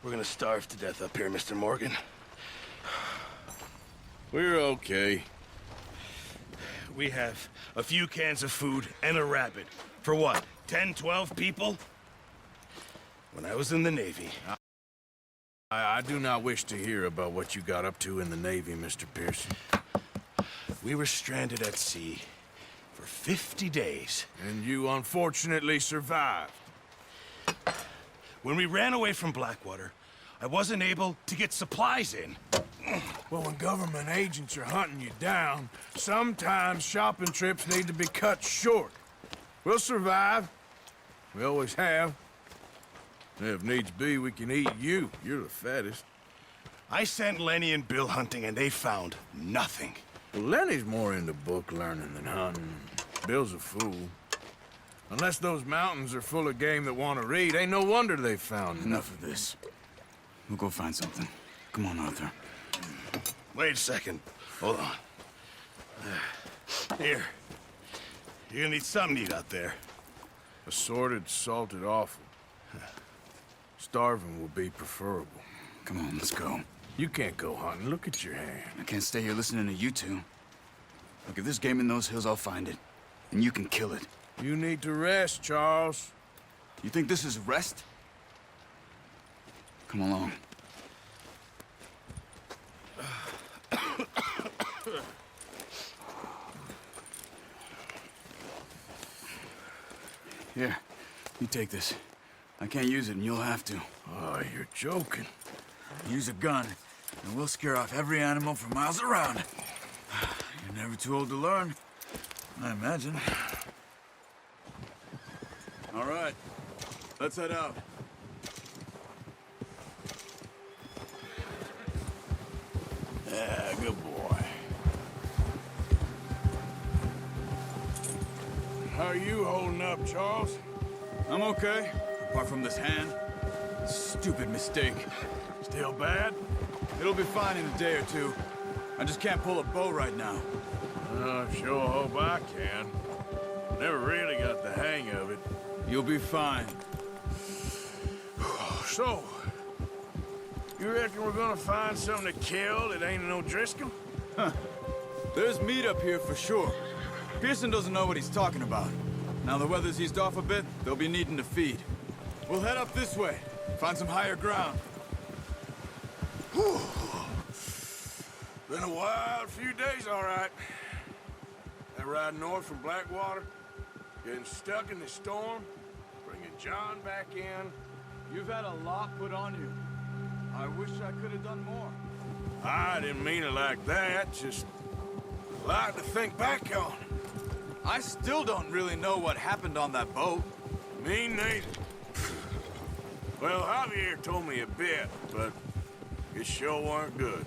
We're gonna starve to death up here, Mr. Morgan. We're okay. We have a few cans of food and a rabbit. For what, 10, 12 people? When I was in the Navy... I do not wish to hear about what you got up to in the Navy, Mr. Pearson. We were stranded at sea for 50 days. And you unfortunately survived. When we ran away from Blackwater, I wasn't able to get supplies in. Well, when government agents are hunting you down, sometimes shopping trips need to be cut short. We'll survive. We always have. If needs be, we can eat you. You're the fattest. I sent Lenny and Bill hunting, and they found nothing. Well, Lenny's more into book learning than hunting. Bill's a fool. Unless those mountains are full of game that want to read, ain't no wonder they found Enough of this. We'll go find something. Come on, Arthur. Wait a second. Hold on. Here. You're gonna need something to eat out there. Assorted, salted offal. Starving will be preferable. Come on, let's go. You can't go hunting. Look at your hand. I can't stay here listening to you two. Look, if there's game in those hills, I'll find it. And you can kill it. You need to rest, Charles. You think this is rest? Come along. Here, you take this. I can't use it, and you'll have to. Oh, you're joking. Use a gun, and we'll scare off every animal for miles around. You're never too old to learn, I imagine. All right, let's head out. Yeah, good boy. How are you holding up, Charles? I'm okay, apart from this hand. Stupid mistake. Still bad? It'll be fine in a day or two. I just can't pull a bow right now. I sure hope I can. Never really got the hang of it. You'll be fine. So, you reckon we're gonna find something to kill that ain't no Driscoll? There's meat up here for sure. Pearson doesn't know what he's talking about. Now the weather's eased off a bit, they'll be needing to feed. We'll head up this way, find some higher ground. Whew. Been a wild few days, all right. That ride north from Blackwater, getting stuck in the storm, bringing John back in. You've had a lot put on you. I wish I could have done more. I didn't mean it like that, just a lot to think back on. I still don't really know what happened on that boat. Me neither. Well, Javier told me a bit, but it sure weren't good.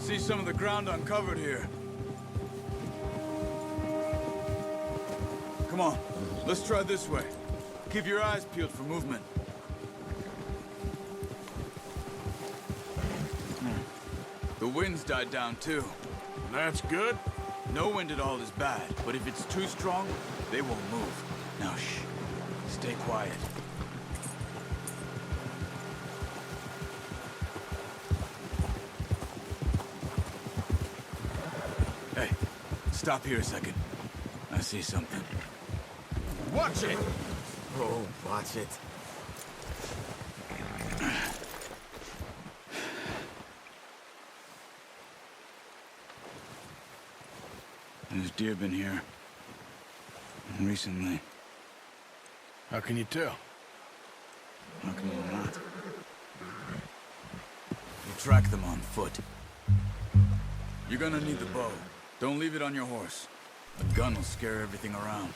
See some of the ground uncovered here. Come on, let's try this way. Keep your eyes peeled for movement. wind's died down too. That's good. No wind at all is bad, but if it's too strong, they won't move. Now shh. Stay quiet. Hey, stop here a second. I see something. Watch it! Oh, watch it. There's deer been here. Recently. How can you tell? How can you not? We'll track them on foot. You're gonna need the bow. Don't leave it on your horse. A gun will scare everything around.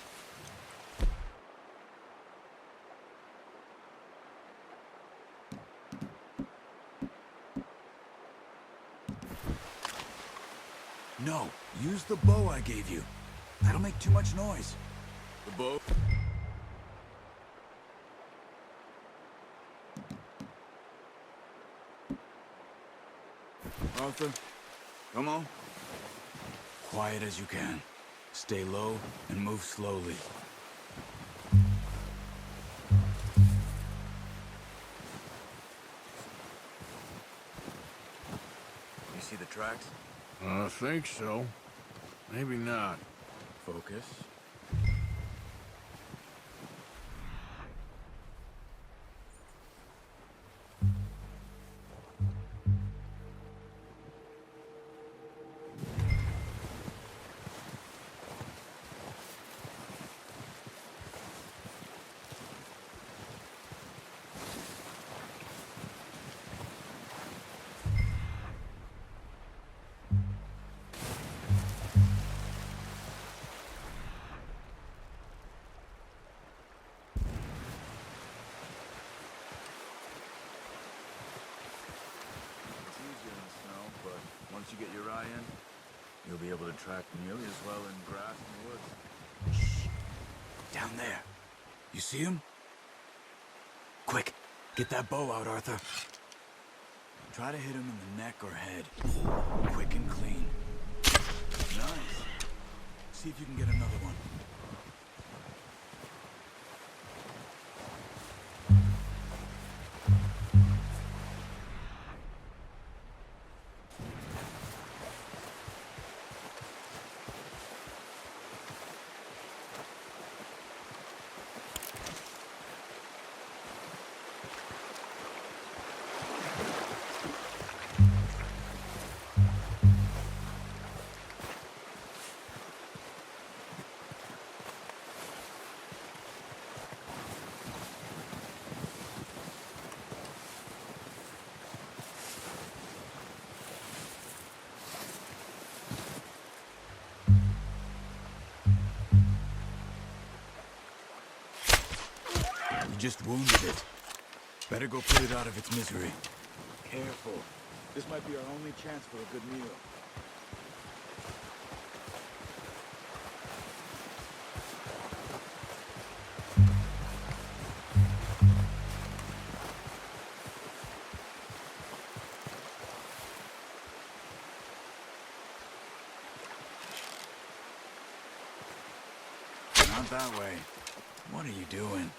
No, use the bow I gave you. That'll make too much noise. The bow? Arthur, come on. Quiet as you can. Stay low and move slowly. You see the tracks? I think so. Maybe not. Focus. Once you get your eye in, you'll be able to track nearly as well in grass and woods. Shh! Down there. You see him? Quick, get that bow out, Arthur. Try to hit him in the neck or head. Quick and clean. Nice. See if you can get another one. You just wounded it. Better go put it out of its misery. Careful. This might be our only chance for a good meal. Not that way. What are you doing?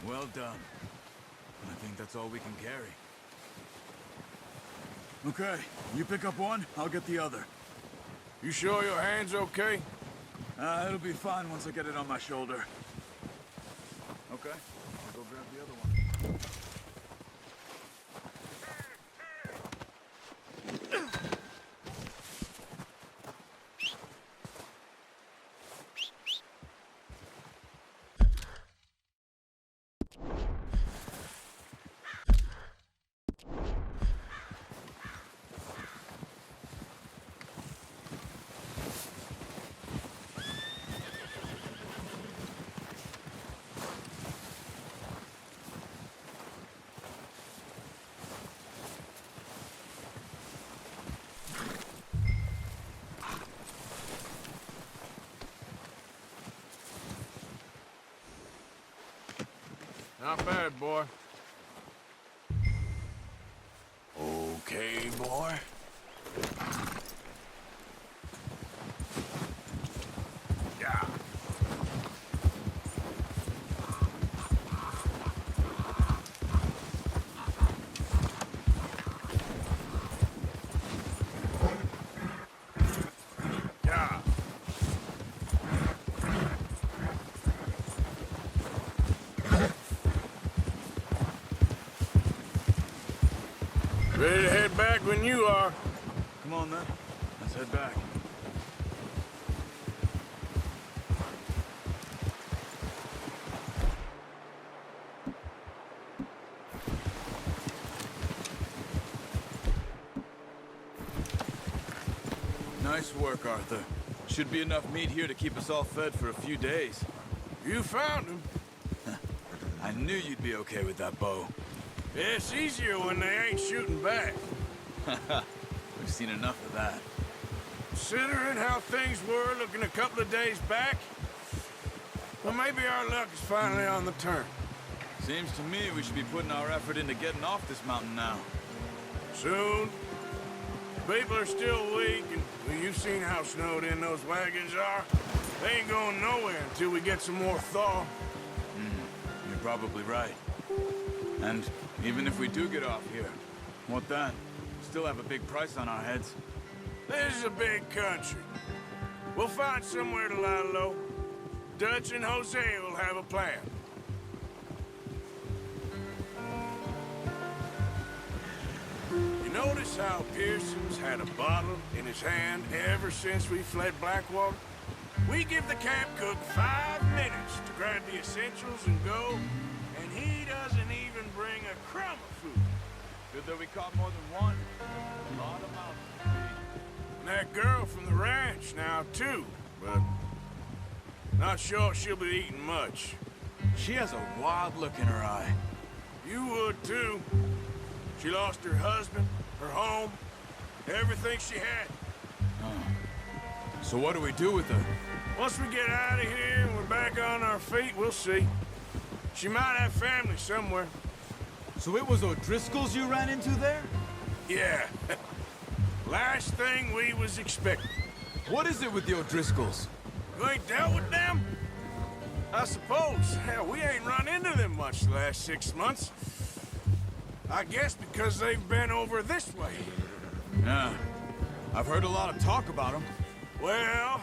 Well done. I think that's all we can carry. Okay, you pick up one, I'll get the other. You sure your hand's okay? It'll be fine once I get it on my shoulder. Okay, I'll go grab the other one. Not bad, boy. Okay, boy. Yeah. Yeah. Ready to head back when you are. Come on, then. Let's head back. Nice work, Arthur. Should be enough meat here to keep us all fed for a few days. You found him. I knew you'd be okay with that bow. It's easier when they ain't shooting back. We've seen enough of that. Considering how things were looking a couple of days back, well, maybe our luck is finally on the turn. Seems to me we should be putting our effort into getting off this mountain now. Soon. People are still weak, and well, you've seen how snowed in those wagons are. They ain't going nowhere until we get some more thaw. You're probably right. And even if we do get off here, what then? Still have a big price on our heads. This is a big country. We'll find somewhere to lie low. Dutch and Hosea will have a plan. You notice how Pearson's had a bottle in his hand ever since we fled Blackwater? We give the camp cook 5 minutes to grab the essentials and go, and he doesn't even bring a crumb of food. Good that we caught more than one. A lot of mouths to feed. And that girl from the ranch now, too, but not sure she'll be eating much. She has a wild look in her eye. You would, too. She lost her husband, her home, everything she had. So what do we do with her? Once we get out of here and we're back on our feet, we'll see. She might have family somewhere. So it was O'Driscoll's you ran into there? Yeah. Last thing we was expecting. What is it with the O'Driscolls? You ain't dealt with them? I suppose. Hell, we ain't run into them much the last 6 months. I guess because they've been over this way. Yeah. I've heard a lot of talk about them. Well,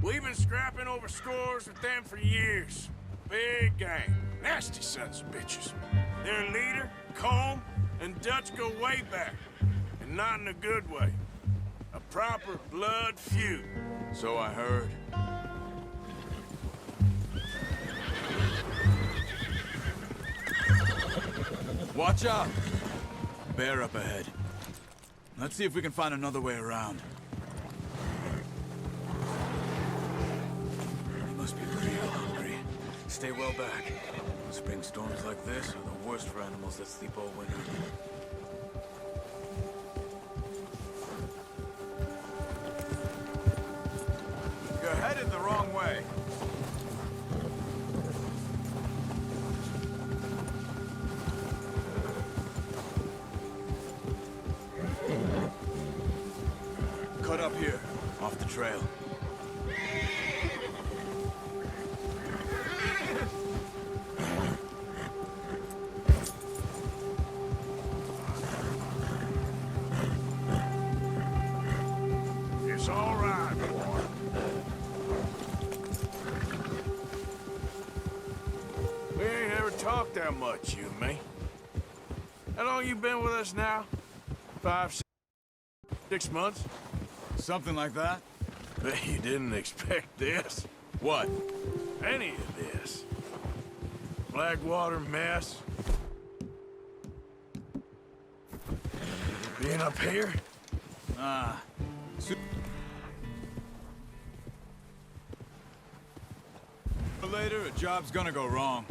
we've been scrapping over scores with them for years. Big gang. Nasty sons of bitches. Their leader, Colm, and Dutch go way back. And not in a good way. A proper blood feud. So I heard. Watch out! Bear up ahead. Let's see if we can find another way around. He must be real hungry. Stay well back. Spring storms like this are the worst for animals that sleep all winter. You're headed the wrong way. Cut up here, off the trail. talk that much, you and me. How long you been with us now? 5, 6 months? Something like that? Bet you didn't expect this. What? Any of this. Blackwater mess. Being up here? Ah. Later, a job's gonna go wrong.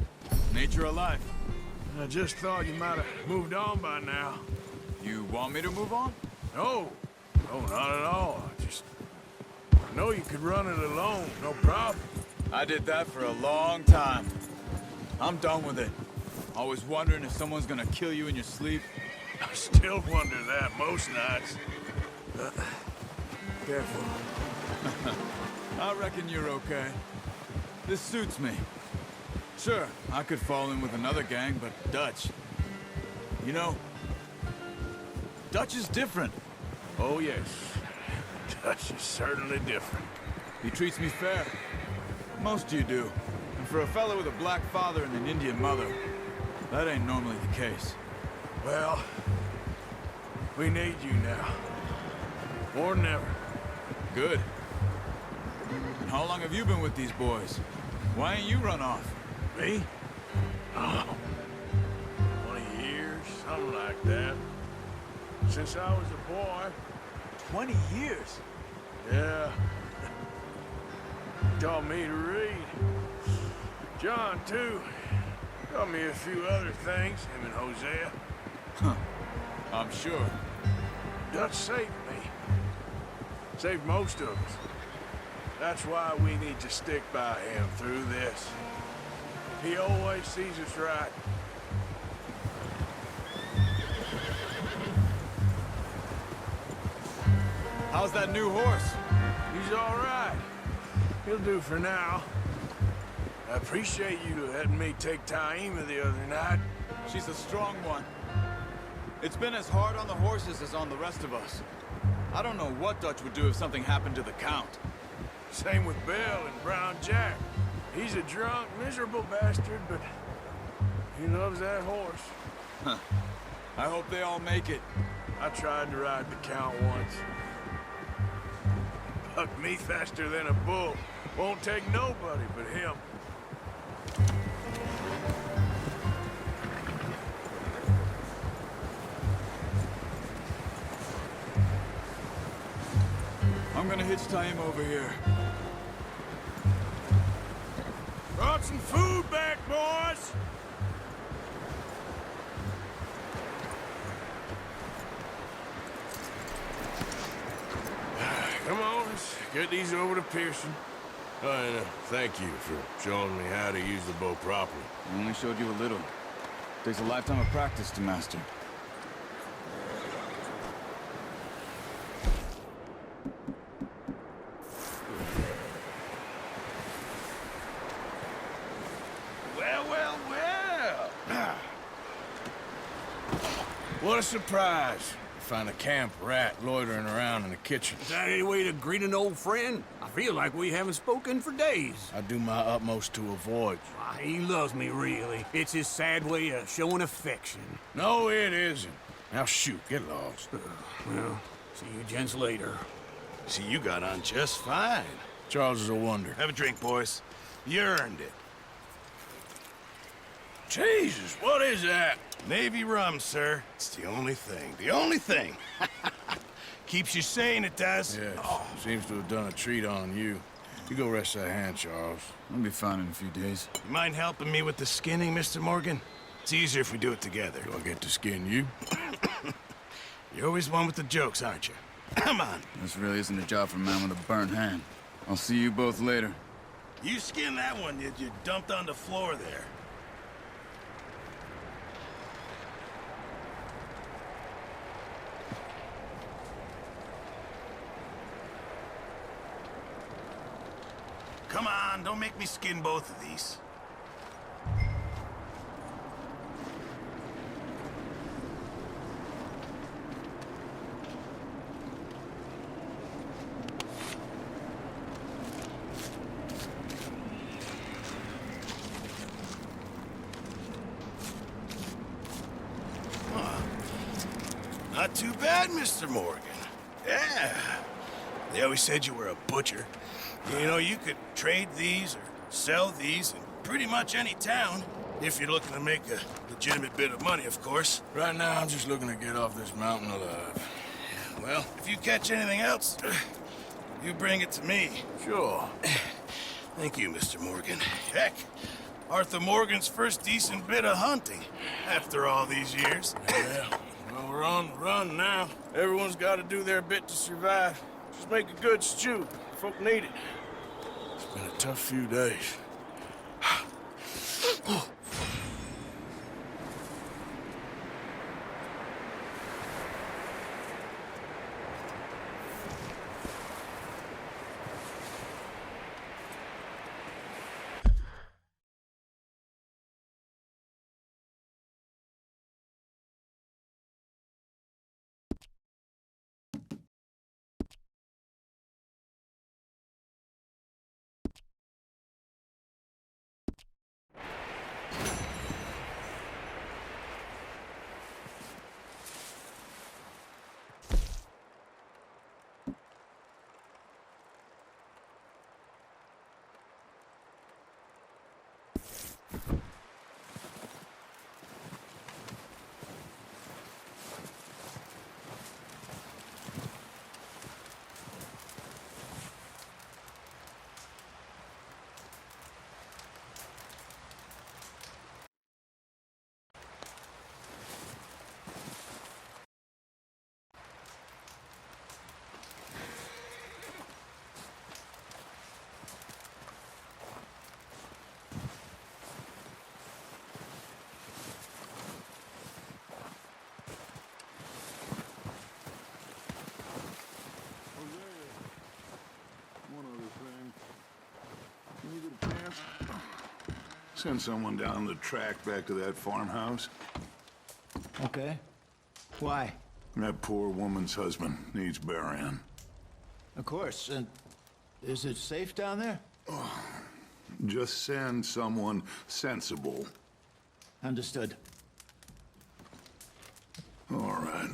Nature of life. I just thought you might have moved on by now. You want me to move on? No. No, not at all. I know you could run it alone, no problem. I did that for a long time. I'm done with it. Always wondering if someone's gonna kill you in your sleep. I still wonder that most nights. Careful. I reckon you're okay. This suits me. Sure, I could fall in with another gang, but Dutch... You know, Dutch is different. Oh, yes. Dutch is certainly different. He treats me fair. Most of you do. And for a fellow with a black father and an Indian mother, that ain't normally the case. Well, we need you now. More than ever. Good. And how long have you been with these boys? Why ain't you run off? Me? Oh, 20 years, something like that. Since I was a boy. 20 years? Yeah. Taught me to read. John, too. Taught me a few other things, him and Hosea. Huh. I'm sure. Dutch saved me. Saved most of us. That's why we need to stick by him through this. He always sees us right. How's that new horse? He's all right. He'll do for now. I appreciate you letting me take Taima the other night. She's a strong one. It's been as hard on the horses as on the rest of us. I don't know what Dutch would do if something happened to the Count. Same with Bill and Brown Jack. He's a drunk, miserable bastard, but he loves that horse. Huh. I hope they all make it. I tried to ride the Count once. Bucked me faster than a bull. Won't take nobody but him. I'm gonna hitch Taima over here. Brought some food back, boys! Come on, let's get these over to Pearson. Oh, and thank you for showing me how to use the bow properly. I only showed you a little. Takes a lifetime of practice to master. Well, well, well! What a surprise. Find a camp rat loitering around in the kitchen. Is that any way to greet an old friend? I feel like we haven't spoken for days. I do my utmost to avoid you. Why, he loves me, really. It's his sad way of showing affection. No, it isn't. Now shoot, get lost. Well, see you gents later. See, you got on just fine. Charles is a wonder. Have a drink, boys. You earned it. Jesus, what is that? Navy rum, sir. It's the only thing. The only thing. Keeps you sane, it does. Yes, seems to have done a treat on you. You go rest that hand, Charles. I'll be fine in a few days. You mind helping me with the skinning, Mr. Morgan? It's easier if we do it together. Do I get to skin you? You're always one with the jokes, aren't you? Come on. This really isn't a job for a man with a burnt hand. I'll see you both later. You skinned that one you dumped on the floor there. Come on, don't make me skin both of these. not too bad, Mr. Morgan. Yeah. They always said you were a butcher. You know, you could trade these or sell these in pretty much any town. If you're looking to make a legitimate bit of money, of course. Right now, I'm just looking to get off this mountain alive. Well, if you catch anything else, you bring it to me. Sure. Thank you, Mr. Morgan. Heck, Arthur Morgan's first decent bit of hunting after all these years. Yeah. Well, we're on the run now. Everyone's got to do their bit to survive. Just make a good stew. Folk need it. It's been a tough few days. Send someone down the track back to that farmhouse. Okay. Why? That poor woman's husband needs burying. Of course. And is it safe down there? Just send someone sensible. Understood. All right.